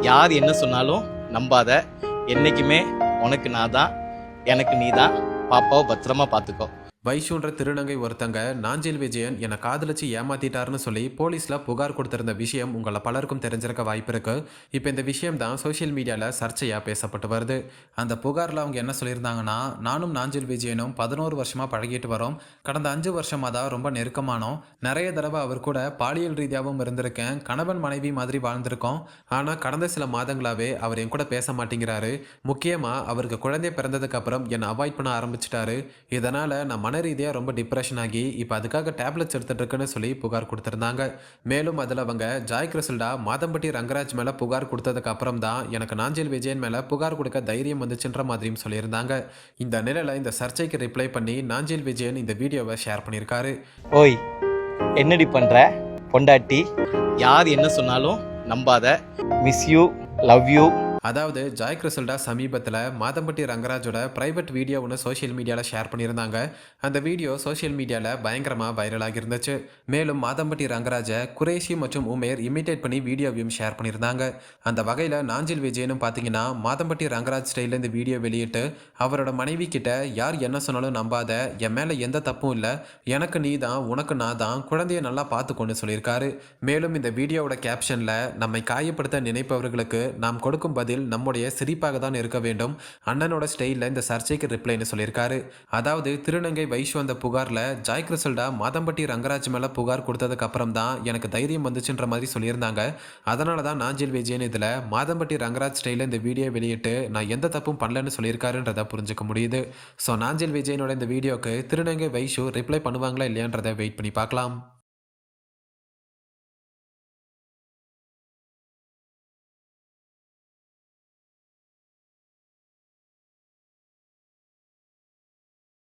யார் என்ன சொன்னாலும் நம்பாத. என்னைக்குமே உனக்கு நான் தான், எனக்கு நீ தான். பாப்பாவை பத்திரமா பார்த்துக்கோ. வைஷுன்ற திருநங்கை ஒருத்தங்க நாஞ்சில் விஜயன் என்னை காதலிச்சு ஏமாத்திட்டாருன்னு சொல்லி போலீஸில் புகார் கொடுத்திருந்த விஷயம் உங்களை பலருக்கும் தெரிஞ்சிருக்க வாய்ப்பு இருக்கு. இப்போ இந்த விஷயம் தான் சோஷியல் மீடியாவில் சர்ச்சையாக பேசப்பட்டு வருது. அந்த புகாரில் அவங்க என்ன சொல்லியிருந்தாங்கன்னா, நானும் நாஞ்சில் விஜயனும் 11 வருஷமாக பழகிட்டு வரோம். கடந்த 5 வருஷமாக தான் ரொம்ப நெருக்கமானோம். நிறைய தடவை அவர் கூட பாலியல் ரீதியாகவும் இருந்திருக்கேன். கணவன் மனைவி மாதிரி வாழ்ந்திருக்கோம். ஆனால் கடந்த சில மாதங்களாகவே அவர் என் கூட பேச மாட்டேங்கிறாரு. முக்கியமாக அவருக்கு குழந்தை பிறந்ததுக்கு அப்புறம் என்னை அவாய்ட் பண்ண ஆரம்பிச்சிட்டாரு. இதனால் நான் மன ரீதியாக ரொம்ப டிப்ரெஷன் ஆகி இப்போ அதுக்காக டேப்லெட்ஸ் எடுத்துட்டு இருக்குன்னு சொல்லி புகார் கொடுத்துருந்தாங்க. மேலும் அதில் அவங்க ஜாய் கிறிசல்டா மாதம்பட்டி ரங்கராஜ் மேலே புகார் கொடுத்ததுக்கு அப்புறம் தான் எனக்கு நாஞ்சில் விஜயன் மேலே புகார் கொடுக்க தைரியம் வந்துச்சுன்ற மாதிரியும் சொல்லியிருந்தாங்க. இந்த நிலையில் இந்த சர்ச்சைக்கு ரிப்ளை பண்ணி நாஞ்சில் விஜயன் இந்த வீடியோவை ஷேர் பண்ணியிருக்காரு. ஓய், என்னடி பண்ற பொண்டாட்டி? யார் என்ன சொன்னாலும் நம்பாத. Miss you, love you. அதாவது ஜாய் கிறிசல்டா சமீபத்தில் மாதம்பட்டி ரங்கராஜோட பிரைவேட் வீடியோ ஒன்று சோஷியல் மீடியாவில் ஷேர் பண்ணியிருந்தாங்க. அந்த வீடியோ சோஷியல் மீடியாவில் பயங்கரமாக வைரலாகி இருந்துச்சு. மேலும் மாதம்பட்டி ரங்கராஜை குரேஷி மற்றும் உமேர் இமிட்டேட் பண்ணி வீடியோவையும் ஷேர் பண்ணியிருந்தாங்க. அந்த வகையில் நாஞ்சில் விஜயனும் பார்த்தீங்கன்னா மாதம்பட்டி ரங்கராஜ் ஸ்டைலில் இந்த வீடியோ வெளியிட்டு அவரோட மனைவி கிட்ட யார் என்ன சொன்னாலும் நம்பாத, என் மேலே எந்த தப்பும் இல்லை, எனக்கு நீ தான், உனக்கு நான் தான், குழந்தைய நல்லா பார்த்துக்கொண்டு சொல்லியிருக்காரு. மேலும் இந்த வீடியோவோட கேப்ஷனில் நம்மை காயப்படுத்த நினைப்பவர்களுக்கு நாம் கொடுக்கும் பதில் நம்முடைய சிரிப்பாக தான் இருக்க வேண்டும், அண்ணனோட ஸ்டைலில் இந்த சர்ச்சைக்கு ரிப்ளைன்னு சொல்லியிருக்காரு. அதாவது திருநங்கை வைஷு அந்த புகாரில் ஜாய் கிறிசல்டா மாதம்பட்டி ரங்கராஜ் மேலே புகார் கொடுத்ததுக்கு அப்புறம் தான் எனக்கு தைரியம் வந்துச்சுன்ற மாதிரி சொல்லியிருந்தாங்க. அதனால தான் நாஞ்சில் விஜயன் இதில் மாதம்பட்டி ரங்கராஜ் ஸ்டைலில் இந்த வீடியோ வெளியிட்டு நான் எந்த தப்பும் பண்ணலன்னு சொல்லியிருக்காருன்றதை புரிஞ்சுக்க முடியுது. ஸோ நாஞ்சில் விஜயனோட இந்த வீடியோக்கு திருநங்கை வைஷு ரிப்ளை பண்ணுவாங்களா இல்லையான்றதை வெயிட் பண்ணி பார்க்கலாம்.